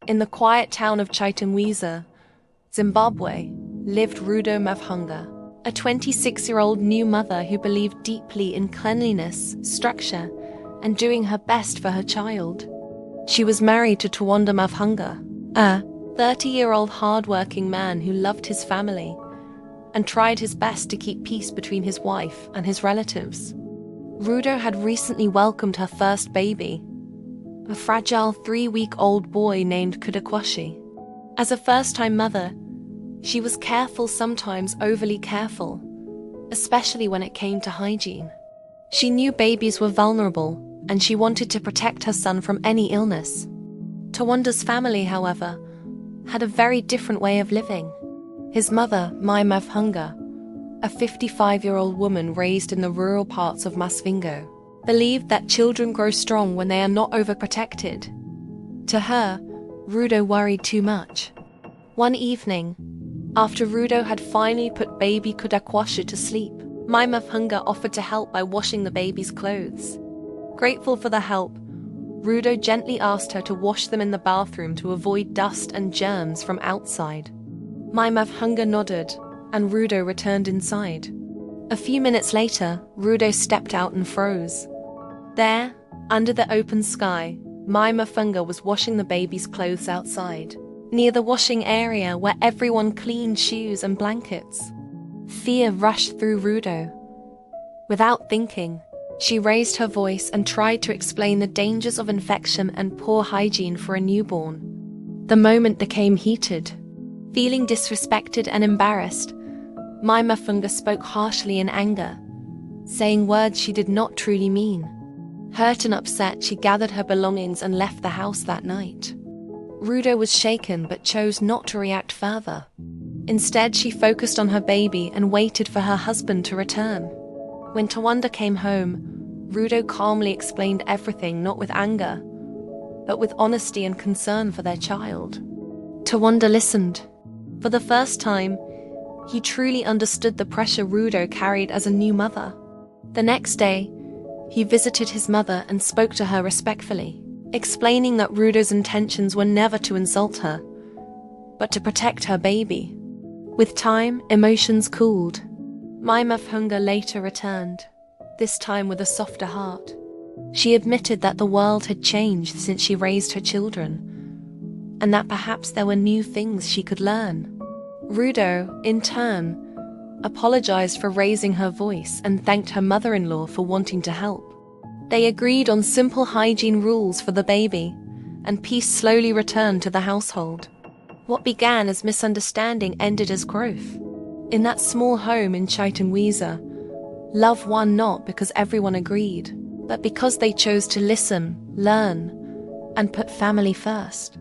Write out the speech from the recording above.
In the quiet town of Chitungwiza, Zimbabwe, lived Rudo Mavhunga, a 26-year-old new mother who believed deeply in cleanliness, structure, and doing her best for her child. She was married to Tawanda Mavhunga, a 30-year-old hard-working man who loved his family and tried his best to keep peace between his wife and his relatives. Rudo had recently welcomed her first baby, a fragile 3-week-old boy named Kudakwashi. As a first-time mother, she was careful, sometimes overly careful, especially when it came to hygiene. She knew babies were vulnerable, and she wanted to protect her son from any illness. Tawanda's family, however, had a very different way of living. His mother, Mai Mavhunga, a 55-year-old woman raised in the rural parts of Masvingo, believed that children grow strong when they are not overprotected. To her, Rudo worried too much. One evening, after Rudo had finally put baby Kudakwashi to sleep, Mai Mavhunga offered to help by washing the baby's clothes. Grateful for the help, Rudo gently asked her to wash them in the bathroom to avoid dust and germs from outside. Mai Mavhunga nodded, and Rudo returned inside. A few minutes later, Rudo stepped out and froze. There, under the open sky, Mai Mavhunga was washing the baby's clothes outside, near the washing area where everyone cleaned shoes and blankets. Fear rushed through Rudo. Without thinking, she raised her voice and tried to explain the dangers of infection and poor hygiene for a newborn. The moment became heated. Feeling disrespected and embarrassed, Mai Mavhunga spoke harshly in anger, saying words she did not truly mean. Hurt and upset, she gathered her belongings and left the house that night. Rudo was shaken but chose not to react further. Instead, she focused on her baby and waited for her husband to return. When Tawanda came home, Rudo calmly explained everything, not with anger, but with honesty and concern for their child. Tawanda listened. For the first time, he truly understood the pressure Rudo carried as a new mother. The next day, he visited his mother and spoke to her respectfully, explaining that Rudo's intentions were never to insult her, but to protect her baby. With time, emotions cooled. Mai Mavhunga later returned, this time with a softer heart. She admitted that the world had changed since she raised her children, and that perhaps there were new things she could learn. Rudo, in turn, apologized for raising her voice and thanked her mother-in-law for wanting to help. They agreed on simple hygiene rules for the baby, and peace slowly returned to the household. What began as misunderstanding ended as growth. In that small home in Chitungwiza, love won not because everyone agreed, but because they chose to listen, learn, and put family first.